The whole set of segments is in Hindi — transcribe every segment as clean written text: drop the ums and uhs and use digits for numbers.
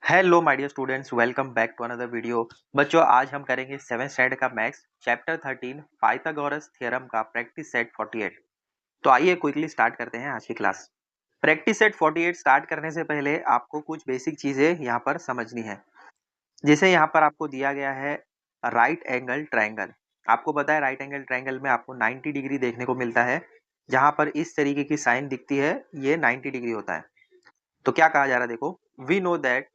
Hello my dear students, welcome back to another video. बच्चों, आज हम करेंगे 7th स्टैंडर्ड का मैथ्स चैप्टर 13 पाइथागोरस थ्योरम का प्रैक्टिस सेट 48। तो आइए क्विकली स्टार्ट करते हैं आज की क्लास। प्रैक्टिस सेट 48 स्टार्ट करने से पहले आपको कुछ बेसिक चीजें यहाँ पर समझनी है। जैसे यहाँ पर आपको दिया गया है राइट एंगल ट्रायंगल। आपको पता है राइट एंगल ट्रायंगल में आपको 90 डिग्री देखने को मिलता है। जहाँ पर इस तरीके की साइन दिखती है ये 90 डिग्री होता है। तो क्या कहा जा रहा है, देखो, we know that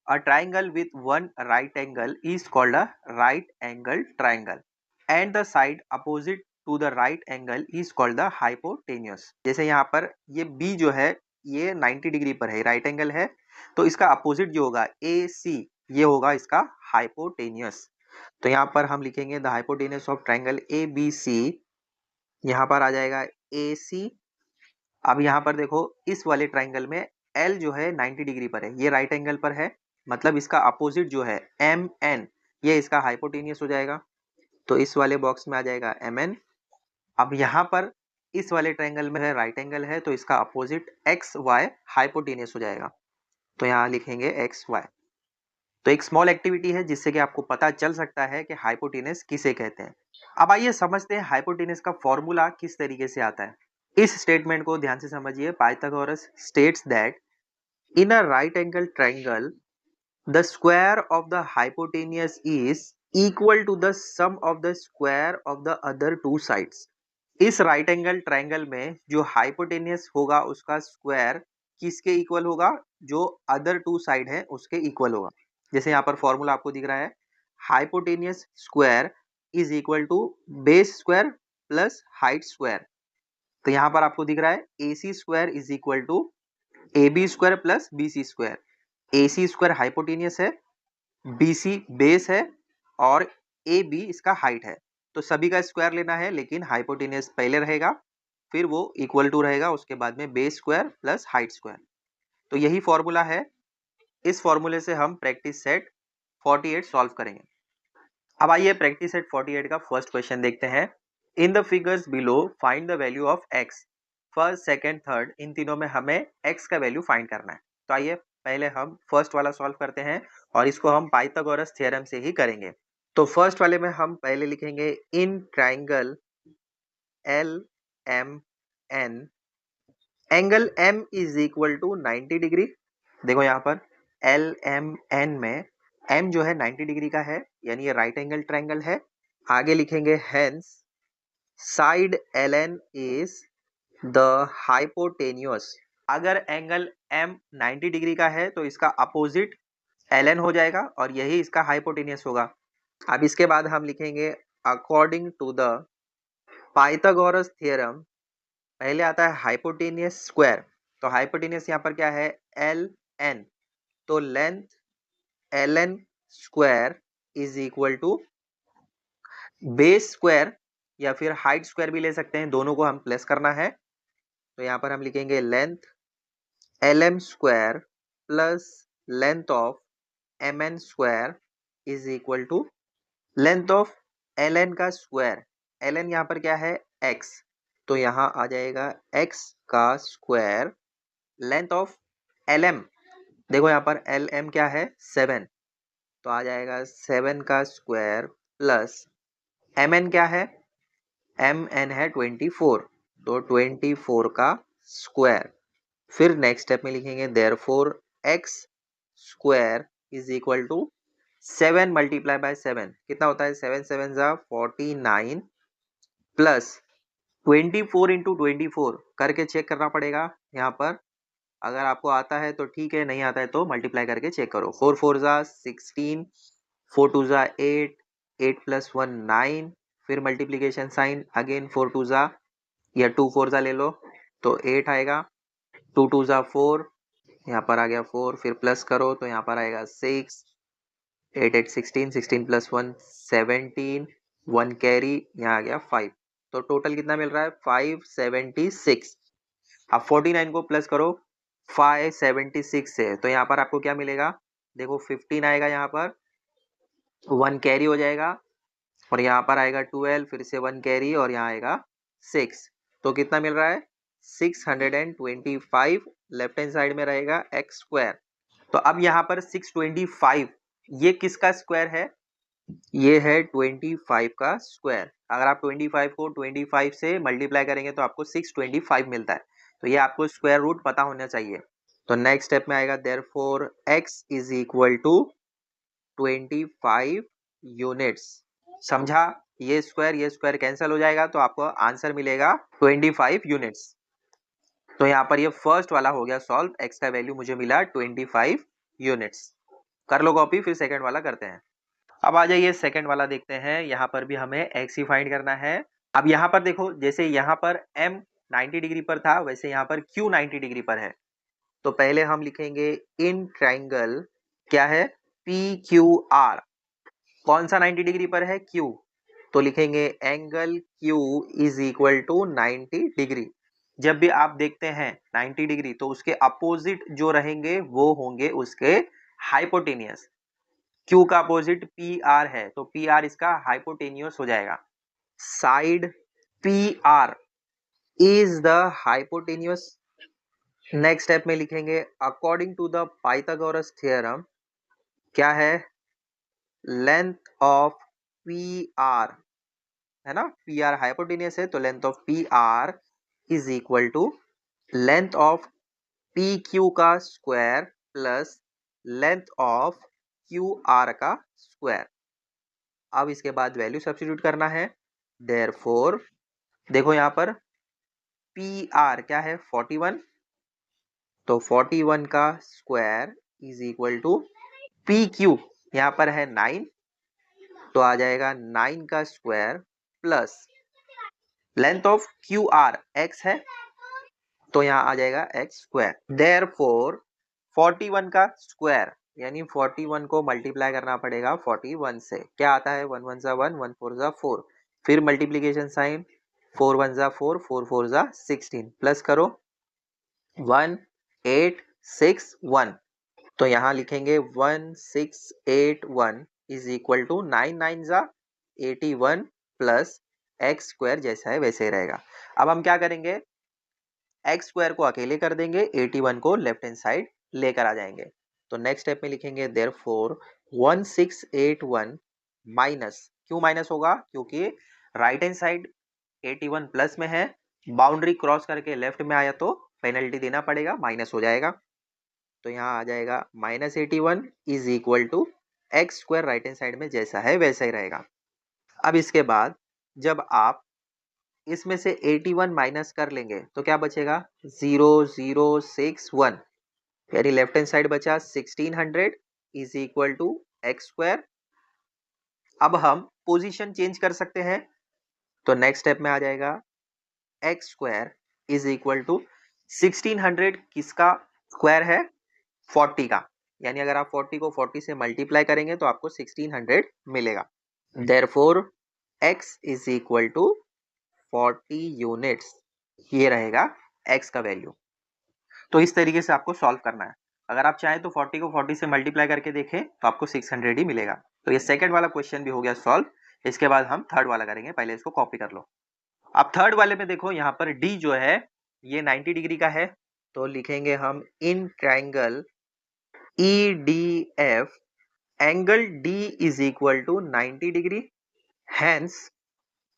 a triangle with one right angle is called a right angle triangle and the side opposite to the right angle is called the hypotenuse। जैसे यहाँ पर ये B जो है ये 90 डिग्री पर है, राइट एंगल है, तो इसका अपोजिट जो होगा AC ये होगा इसका हाइपोटेनियस। तो यहाँ पर हम लिखेंगे the hypotenuse of triangle ABC। यहाँ पर आ जाएगा AC। अब यहाँ पर देखो इस वाले ट्रायंगल में L जो है 90 डिग्री पर है, ये राइट एंगल पर है, मतलब इसका अपोजिट जो है MN ये इसका हाइपोटेनियस हो जाएगा। तो इस वाले बॉक्स में आ जाएगा MN। अब यहाँ पर इस वाले ट्रायंगल में है राइट एंगल है, तो इसका अपोजिट XY हाइपोटेनियस हो जाएगा। तो यहाँ लिखेंगे XY। तो एक स्मॉल एक्टिविटी है जिससे कि आपको पता चल सकता है कि हाइपोटेनियस किसे कहते हैं। अब आइए समझते हैं हाइपोटेनियस का फॉर्मूला किस तरीके से आता है। इस स्टेटमेंट को ध्यान से समझिए। Pythagoras states that in a right angle triangle the square of the hypotenuse is equal to the sum of the square of the other two sides। इस राइट एंगल ट्रायंगल में जो हाइपोटेनियस होगा उसका स्क्वायर किसके इक्वल होगा? जो अदर टू साइड है उसके इक्वल होगा। जैसे यहाँ पर फॉर्मूला आपको दिख रहा है, hypotenuse square is equal to base square plus height square. तो यहाँ पर आपको दिख रहा है AC square is equal to AB square plus BC square. AC square hypotenuse है, BC बेस है और AB इसका हाइट है। तो सभी का स्क्वायर लेना है, लेकिन हाइपोटेनियस पहले रहेगा, फिर वो इक्वल टू रहेगा, उसके बाद में base square plus height square. तो यही फॉर्मूला है। इस फॉर्मूले से हम प्रैक्टिस सेट 48 सॉल्व करेंगे। अब आइए प्रैक्टिस सेट 48 का फर्स्ट क्वेश्चन देखते हैं। In the figures below find the value of x। First, second, third, इन तीनों में हमें x का वैल्यू फाइंड करना है। तो आइए पहले हम फर्स्ट वाला सॉल्व करते हैं और इसको हम पाइथागोरस थ्योरम से ही करेंगे। तो फर्स्ट वाले में हम पहले लिखेंगे in triangle L M N angle m is equal to 90 degree. देखो यहाँ पर एल एम एन में m जो है 90 डिग्री का है, यानी ये राइट एंगल ट्रायंगल है। आगे लिखेंगे hence side ln is the hypotenuse. अगर एंगल m 90 डिग्री का है तो इसका अपोजिट ln हो जाएगा और यही इसका हाइपोटेनियस होगा। अब इसके बाद हम लिखेंगे according to the Pythagoras theorem. पहले आता है हाइपोटेनियस स्क्वायर। तो हाइपोटेनियस यहाँ पर क्या है? ln। तो length ln square is equal to base square या फिर हाइट स्क्वायर भी ले सकते हैं, दोनों को हम प्लस करना है। तो यहाँ पर हम लिखेंगे length lm square plus length of mn square is equal to length of ln का स्क्वायर। ln यहाँ पर क्या है? x। तो यहाँ आ जाएगा x का स्क्वायर लेंथ ऑफ lm। देखो यहाँ पर lm क्या है? 7। तो आ जाएगा 7 का स्क्वायर प्लस mn क्या है? mn है 24। तो 24 का स्क्वायर। फिर नेक्स्ट स्टेप में लिखेंगे therefore x square is equal to 7 multiply by 7 कितना होता है? 7 7 जा 49 प्लस 24 इंटू 24 करके चेक करना पड़ेगा। यहाँ पर अगर आपको आता है तो ठीक है, नहीं आता है तो मल्टीप्लाई करके चेक करो। 4 4 जा 16, 4 2 जा 8, 8 प्लस 1 9, फिर मल्टीप्लीकेशन साइन अगेन 4 2 जा या 2 4 जा ले लो तो 8 आएगा। 2 2 जा 4, यहाँ पर आ गया 4, फिर प्लस करो तो यहाँ पर आएगा 6, 8 8 16, 16 प्लस 1 17, 1 कैरी, यहाँ आ गया 5। तो टोटल कितना मिल रहा है? 576। अब 49 को प्लस करो 576 से, तो यहाँ पर आपको क्या मिलेगा? देखो 15 आएगा, यहाँ पर 1 कैरी हो जाएगा और यहाँ पर आएगा 12, फिर से 1 कैरी और यहाँ आएगा 6। तो कितना मिल रहा है? 625। लेफ्ट हैंड साइड में रहेगा एक्स स्क्वायर। तो अब यहाँ पर 625 ये किसका स्क्वायर है? ये है 25 का स्क्वायर। अगर आप 25 को 25 से मल्टीप्लाई करेंगे तो आपको 625 मिलता है। तो ये आपको स्क्वायर रूट पता होना चाहिए। तो नेक्स्ट स्टेप में आएगा therefore x is equal to 25 units. समझा? ये स्क्वायर कैंसिल हो जाएगा तो आपको आंसर मिलेगा 25 यूनिट्स। तो यहाँ पर ये फर्स्ट वाला हो गया सॉल्व, x का वैल्यू मुझे मिला 25 यूनिट्स। कर लो कॉपी, फिर सेकंड वाला करते हैं। अब आ जाइए सेकंड वाला देखते हैं। यहाँ पर भी हमें x ही फाइंड करना है। अब यहाँ पर देखो, जैसे यहाँ पर m 90 डिग्री पर था, वैसे यहाँ पर q 90 डिग्री पर है। तो पहले हम लिखेंगे इन ट्राइंगल, क्या है, PQR। कौन सा 90 डिग्री पर है? Q। तो लिखेंगे angle Q is equal to 90 degree. जब भी आप देखते हैं 90 डिग्री तो उसके अपोजिट जो रहेंगे वो होंगे उसके हाइपोटेनियस। Q का अपोजिट PR है तो PR इसका हाइपोटेनियस हो जाएगा। Side PR is the hypotenuse. Next step में लिखेंगे according to the Pythagoras theorem, क्या है, लेंथ ऑफ PR, है ना, PR हाइपोटेनियस है तो length of PR is equal to length of PQ का square plus length of QR का स्क्वायर। अब इसके बाद वैल्यू सब्स्टिट्यूट करना है। देयरफॉर देखो यहाँ पर PR क्या है, 41। तो 41 का square is equal to PQ यहाँ पर है 9, तो आ जाएगा 9 का square plus length of QR x है तो यहाँ आ जाएगा x स्क्वायर। देयरफॉर 41 का स्क्वायर यानी 41 को मल्टीप्लाई करना पड़ेगा 41 से। क्या आता है, 1 1 जा 1, 1 4 जा 4, फिर मल्टीप्लीकेशन साइन, 4 1 जा 4, 4 4 जा 16, प्लस करो 1 8 6 1। तो यहाँ लिखेंगे 1681 इज इक्वल टू 9 9 जा 81 प्लस एक्स स्क्वायर जैसा है वैसे ही रहेगा। अब हम क्या करेंगे, एक्स स्क्वायर को अकेले कर देंगे, 81 को लेफ्ट हैंड साइड लेकर आ जाएंगे। तो नेक्स्ट स्टेप में लिखेंगे देयरफॉर 1681 माइनस, क्यों माइनस होगा, क्योंकि राइट हैंड साइड 81 प्लस में है, बाउंड्री क्रॉस करके लेफ्ट में आया तो पेनल्टी देना पड़ेगा, माइनस हो जाएगा। तो यहाँ आ जाएगा -81 is equal to x square, right hand side में जैसा है वैसा ही रहेगा। अब इसके बाद जब आप इसमें से 81 माइनस कर लेंगे तो क्या बचेगा, 0061, यानी लेफ्ट हैंड साइड बचा 1600 is equal to x square. अब हम पोजीशन चेंज कर सकते हैं। तो नेक्स्ट स्टेप में आ जाएगा x square is equal to 1600 किसका स्क्वायर है, 40 का, यानी अगर आप 40 को 40 से मल्टीप्लाई करेंगे तो आपको 1600 मिलेगा। Therefore x is equal to 40 units, ये रहेगा x का वैल्यू। तो इस तरीके से आपको सॉल्व करना है। अगर आप चाहें तो 40 को 40 से मल्टीप्लाई करके देखें तो आपको 600 ही मिलेगा। तो ये सेकंड वाला क्वेश्चन भी हो गया सॉल्व। इसके बाद हम थर्ड वाला करेंगे, पहले इसको कॉपी कर लो। अब थर्ड वाले में देखो, यहाँ पर D जो है ये 90 डिग्री का है, तो लिखेंगे हम in triangle EDF angle D is equal to 90 degree, hence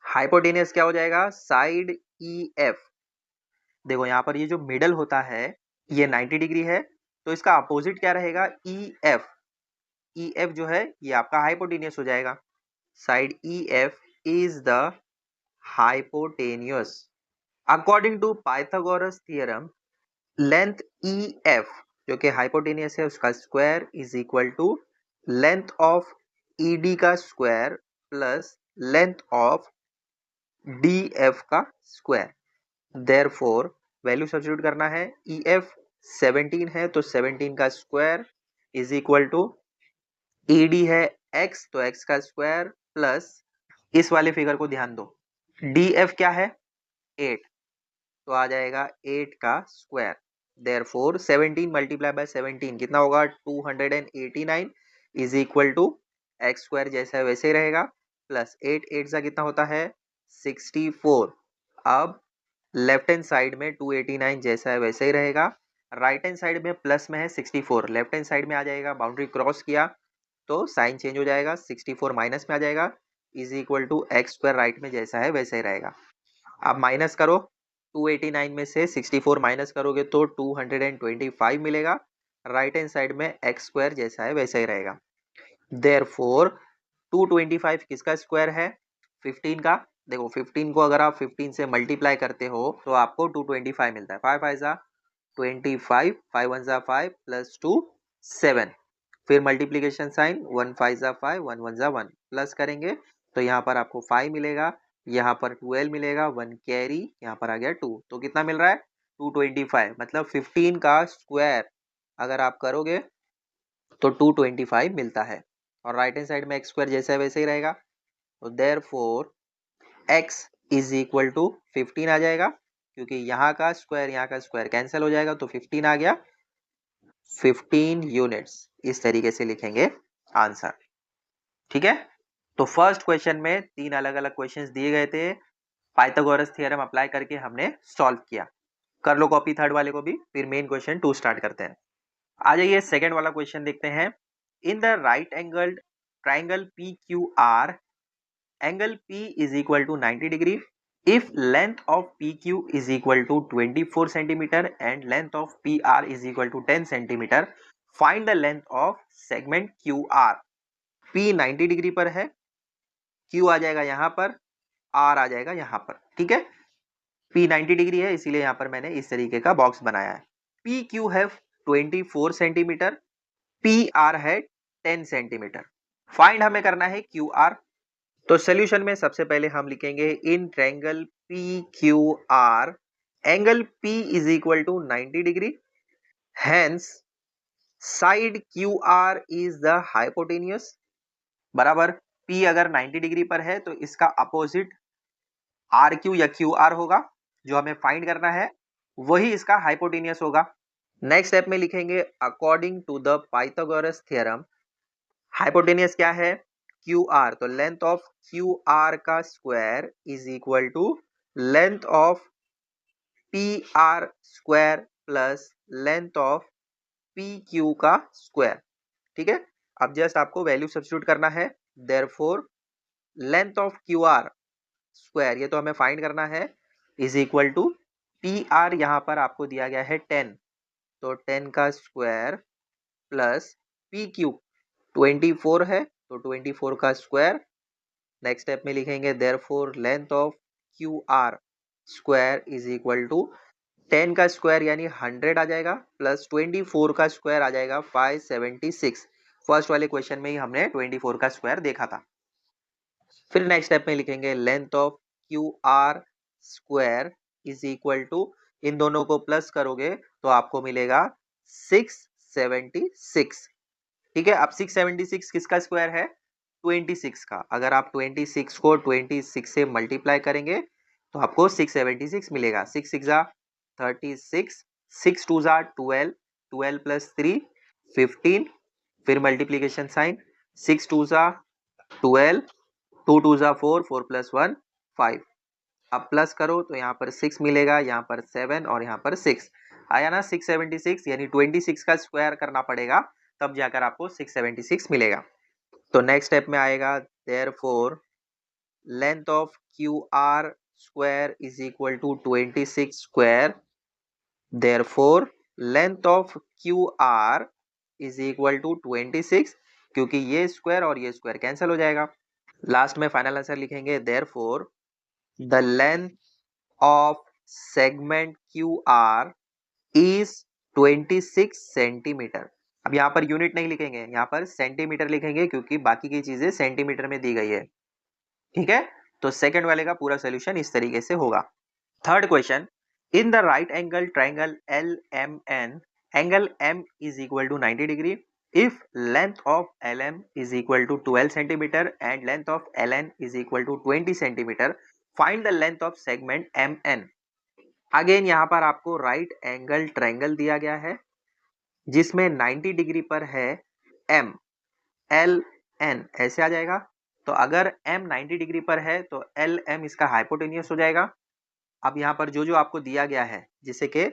hypotenuse क्या हो जाएगा, साइड EF। देखो यहाँ पर ये जो मिडल होता है ये 90 डिग्री है, तो इसका अपोजिट क्या रहेगा, EF। EF जो है ये आपका हाइपोटेनियस हो जाएगा। Side EF is the hypotenuse. According to Pythagoras theorem, length EF जो कि हाइपोटेनियस है उसका square is equal to length of ED का square plus length of DF का स्क्वायर। देयरफॉर वैल्यू सब्स्टिट्यूट करना है, EF 17 है तो 17 का square is equal to ED है x तो x का स्क्वायर प्लस, इस वाले फिगर को ध्यान दो, DF क्या है 8 तो आ जाएगा 8 का स्क्वायर। देयरफॉर 17 मल्टीप्लाई बाय 17 कितना होगा, 289 is equal to x square जैसा है वैसे ही रहेगा, प्लस 8 8 सा कितना होता है 64। अब लेफ्ट हैंड साइड में 289 जैसा है वैसे ही रहेगा, राइट हैंड साइड में प्लस में है 64, लेफ्ट हैंड साइड में आ जाएगा, बाउंड्री क्रॉस किया तो साइन चेंज हो जाएगा, 64 माइनस में आ जाएगा, is equal to x square right में जैसा है वैसा ही रहेगा। अब माइनस करो, 289 में से 64 माइनस करोगे तो 225 मिलेगा, राइट हैंड साइड में एक्स स्क्वायर जैसा है वैसा ही रहेगा। देयरफॉर 225 किसका स्क्वायर है? 15 का। देखो 15 को अगर आप 15 से मल्टीप्लाई करते हो तो आपको 225 मिलता है। 5 5 जा 25, 5 1 जा 5 प्लस 2 7, फिर मल्टीप्लीकेशन साइन, 1 5 जा 5, 1 1 जा 1, प्लस करेंगे तो यहाँ पर आपको 5 मिलेगा, यहाँ पर 12 मिलेगा, 1 कैरी, यहाँ पर आ गया 2, तो कितना मिल रहा है? 225। मतलब 15 का स्क्वायर अगर आप करोगे तो 225 मिलता है, और राइट हैंड साइड में एक्स स्क्वायर जैसा है वैसे ही रहेगा, तो therefore x is equal to 15 आ जाएगा, क्योंकि यहाँ का स्क्वायर कैंसिल हो जाएगा तो 15 आ गया, 15 यूनिट्स। इस तरीके से लिखेंगे आंसर। ठीक है, तो फर्स्ट क्वेश्चन में 3 अलग अलग क्वेश्चंस दिए गए थे, पाइथागोरस थ्योरम अप्लाई करके हमने सॉल्व किया। कर लो कॉपी थर्ड वाले को भी, फिर मेन क्वेश्चन 2 स्टार्ट करते हैं। आ जाइए सेकंड वाला क्वेश्चन देखते हैं। In the right angle triangle P Q R, angle P is equal to 90 degree if length of PQ is equal to 24 centimeter and length of PR is equal to 10 centimeter, find the length of segment QR। P 90 degree पर है, Q आ जाएगा यहाँ पर, R आ जाएगा यहाँ पर। ठीक है, P 90 डिग्री है इसीलिए यहाँ पर मैंने इस तरीके का बॉक्स बनाया है। PQ है 24 सेंटीमीटर, PR है 10 सेंटीमीटर। फाइंड हमें करना है QR। तो सोल्यूशन में सबसे पहले हम लिखेंगे in triangle P Q R, angle P is equal to 90 degree, hence side Q R is the hypotenuse, बराबर P अगर 90 डिग्री पर है तो इसका अपोजिट आर क्यू या क्यू आर होगा, जो हमें फाइंड करना है वही इसका हाइपोटेन्यूस होगा। नेक्स्ट स्टेप में लिखेंगे according to the Pythagoras theorem, hypotenuse क्या है? क्यू आर, तो लेंथ ऑफ क्यू आर का square is equal to length of P R square plus length of P Q का स्क्वायर। ठीक है, अब जस्ट आपको वैल्यू सब्स्टिट्यूट करना है। Therefore length of Q R square, ये तो हमें फाइंड करना है, is equal to P R, यहाँ पर आपको दिया गया है 10, तो 10 का स्क्वायर प्लस पी क्यू 24 है तो 24 का स्क्वायर। नेक्स्ट स्टेप में लिखेंगे therefore length of Q R square is equal to 10 का स्क्वायर यानी 100 आ जाएगा, प्लस 24 का स्क्वायर आ जाएगा 576। फर्स्ट वाले क्वेश्चन में ही हमने 24 का स्क्वायर देखा था। फिर नेक्स्ट स्टेप में लिखेंगे length of Q R square is equal to, इन दोनों को प्लस करोगे तो आपको मिलेगा 676। ठीक है, अब 676 किसका स्क्वायर है? 26 का। अगर आप 26 को 26 से मल्टीप्लाई करेंगे तो आपको 676 मिलेगा। 6 6 जा 36, 6 2 जा 12, 12 प्लस 3 15, फिर मल्टीप्लीकेशन साइन, 6 2 जा 12, 2 2 जा 4, 4 प्लस 1 5। अब प्लस करो तो यहाँ पर 6 मिलेगा, यहाँ पर 7 और यहाँ पर 6 आया ना। 676 यानी 26 का स्क्वायर करना पड़ेगा, तब जाकर आपको 676 मिलेगा। तो नेक्स्ट स्टेप में आएगा therefore length of Q R square is equal to 26 square, therefore length of Q R is equal to 26, क्योंकि ये स्क्वायर और ये स्क्वायर कैंसिल हो जाएगा। लास्ट में फाइनल आंसर लिखेंगे therefore the length of segment Q R is 26 centimetre. अब यहाँ पर यूनिट नहीं लिखेंगे, यहाँ पर सेंटीमीटर लिखेंगे, क्योंकि बाकी की चीजें सेंटीमीटर में दी गई है। ठीक है, तो सेकंड वाले का पूरा सोल्यूशन इस तरीके से होगा। Third question, in the right angle triangle L M N, angle M is equal to 90 degree if length of LM is equal to 12 centimeter and length of LN is equal to 20 centimeter, find the length of segment MN। Again यहाँ पर आपको राइट एंगल ट्राइंगल दिया गया है जिसमें 90 डिग्री पर है M, L, N ऐसे आ जाएगा। तो अगर M 90 डिग्री पर है तो L M इसका हाइपोटेनियस हो जाएगा। अब यहाँ पर जो जो आपको दिया गया है, जैसे कि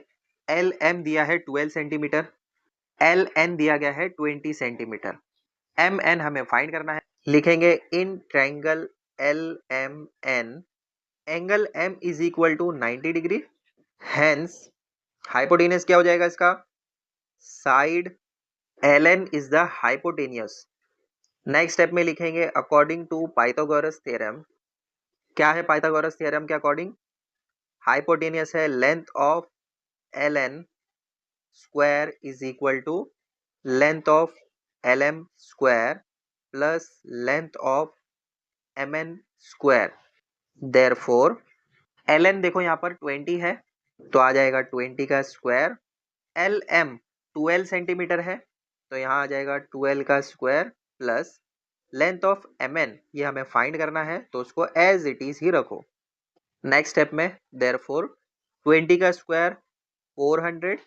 एल एम दिया है 12 सेंटीमीटर, एल एन दिया गया है 20 सेंटीमीटर। एम एन हमें फाइंड करना है। लिखेंगे in triangle L M N angle M is equal to 90 degree, hence hypotenuse क्या हो जाएगा इसका, side L N is the hypotenuse. Next step में लिखेंगे अकॉर्डिंग टू पाइथागोरस थ्योरम। क्या है पाइथागोरस थ्योरम के अकॉर्डिंग, हाइपोटेनियस है length of L N square is equal to length of L M square plus length of M N square. Therefore L N देखो यहाँ पर 20 है तो आ जाएगा 20 का स्क्वायर, एल एम 12 सेंटीमीटर है तो यहाँ आ जाएगा 12 का square plus length of M N, ये हमें फाइंड करना है तो उसको एज इट इज ही रखो। नेक्स्ट स्टेप में देयरफॉर 20 का स्क्वायर 400,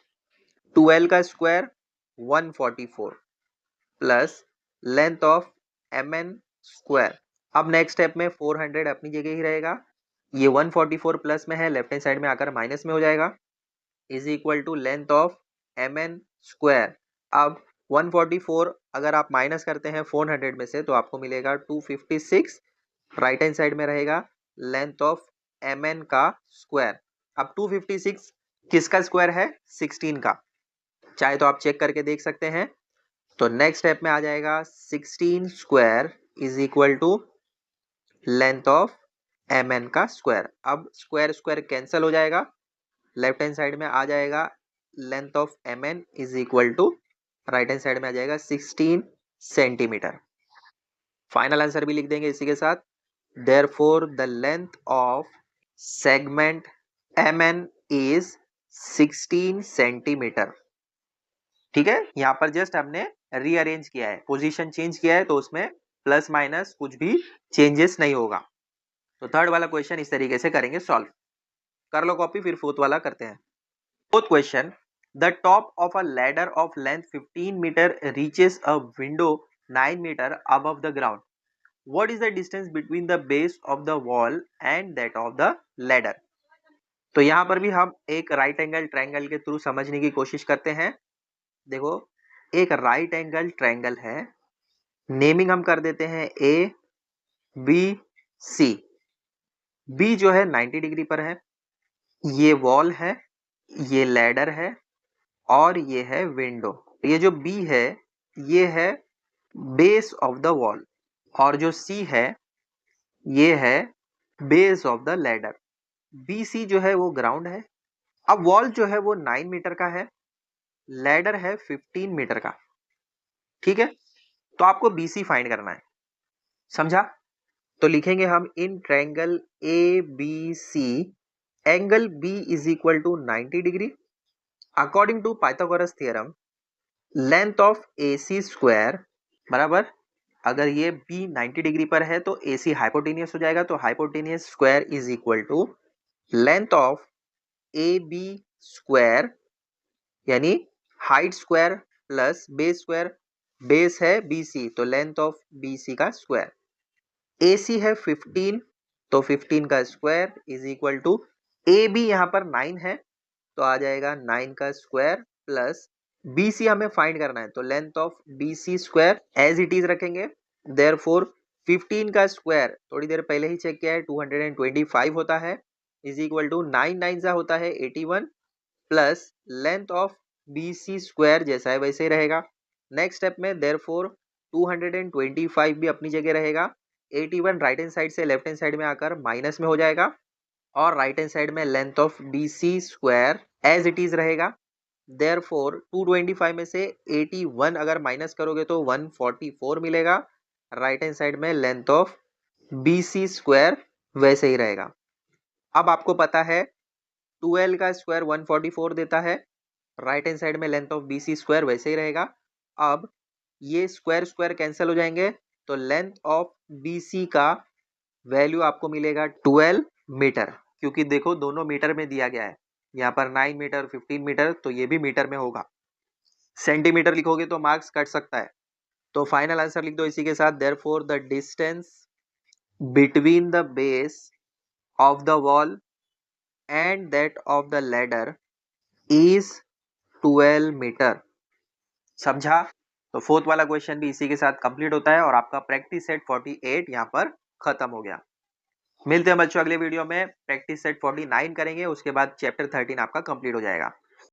12 का square 144 plus length of M N square. अब नेक्स्ट स्टेप में 400 अपनी जगह ही रहेगा, ये 144 प्लस में है, लेफ्ट हैंड साइड में आकर माइनस में हो जाएगा, is equal to length of M N square. अब 144 अगर आप माइनस करते हैं 400 में से तो आपको मिलेगा 256, राइट हैंड साइड में रहेगा लेंथ ऑफ एम एन का स्क्वायर। अब 256 किसका स्क्वायर है, 16 का, चाहे तो आप चेक करके देख सकते हैं। तो नेक्स्ट स्टेप में आ जाएगा 16 square is equal to length of M N का स्क्वायर। अब स्क्वायर स्क्वायर कैंसिल हो जाएगा, लेफ्ट हैंड साइड में आ जाएगा length of M N is equal to, right hand side में आ जाएगा 16 सेंटीमीटर। फाइनल आंसर भी लिख देंगे इसी के साथ, therefore the length of segment M N is 16 centimetre. ठीक है, यहाँ पर जस्ट हमने रीअरेंज किया है, पोजीशन चेंज किया है तो उसमें प्लस माइनस कुछ भी चेंजेस नहीं होगा। तो थर्ड वाला क्वेश्चन इस तरीके से करेंगे सॉल्व, कर लो कॉपी, फिर फोर्थ वाला करते हैं। Fourth question, the top of a ladder of length 15 metre reaches a window 9 metre above the ground, what is the distance between the base of the wall and that of the ladder. तो यहाँ पर भी हम एक राइट एंगल ट्रायंगल के थ्रू समझने की कोशिश करते हैं। देखो एक राइट एंगल ट्रायंगल है, नेमिंग हम कर देते हैं ए बी सी। बी जो है 90 डिग्री पर है, ये वॉल है, ये लैडर है और ये है विंडो। ये जो बी है ये है बेस ऑफ द वॉल और जो सी है ये है base of the ladder. B C जो है वो ग्राउंड है। अब वॉल जो है वो 9 मीटर का है, लैडर है 15 मीटर का। ठीक है, तो आपको बी सी फाइंड करना है, समझा। तो लिखेंगे हम in triangle A B C angle B is equal to 90 degree according to Pythagoras theorem, length of A C square बराबर, अगर ये बी 90 डिग्री पर है तो ए सी हाइपोटेनियस हो जाएगा, तो hypotenuse square is equal to length of A B square, यानी height square plus base square, base है बी सी तो लेंथ ऑफ बी सी का स्क्वायर। ए सी है 15 तो 15 का square is equal to, A B यहाँ पर 9 है तो आ जाएगा 9 का स्क्वायर प्लस बी सी हमें फाइंड करना है तो length of B C square as it is रखेंगे। देयरफॉर 15 का स्क्वायर थोड़ी देर पहले ही चेक किया है 225 होता है, इज इक्वल टू 9 9 सा होता है 81 plus length of B C square जैसा है वैसे ही रहेगा। नेक्स्ट स्टेप में देयरफॉर 225 भी अपनी जगह रहेगा, 81 राइट हैंड साइड से लेफ्ट हैंड साइड में आकर माइनस में हो जाएगा और राइट हैंड साइड में length of B C square as it is रहेगा। देयरफॉर 225 में से 81 अगर माइनस करोगे तो 144 मिलेगा, राइट हैंड साइड में length of B C square वैसे ही रहेगा। अब आपको पता है 12 का स्क्वायर 144 देता है, राइट हैंड साइड में length of B C square वैसे ही रहेगा। अब ये स्क्वायर स्क्वायर कैंसिल हो जाएंगे तो लेंथ ऑफ बी सी का वैल्यू आपको मिलेगा 12 मीटर, क्योंकि देखो दोनों मीटर में दिया गया है, यहाँ पर 9 मीटर 15 मीटर तो ये भी मीटर में होगा, सेंटीमीटर लिखोगे तो मार्क्स कट सकता है। तो फाइनल आंसर लिख दो इसी के साथ, therefore the distance between the base of the wall and that of the ladder is 12 metre. समझा? तो फोर्थ वाला क्वेश्चन भी इसी के साथ कंप्लीट होता है और आपका प्रैक्टिस सेट 48 यहाँ पर खत्म हो गया। मिलते हैं बच्चों अगले वीडियो में, प्रैक्टिस सेट 49 करेंगे, उसके बाद चैप्टर 13 आपका कंप्लीट हो जाएगा।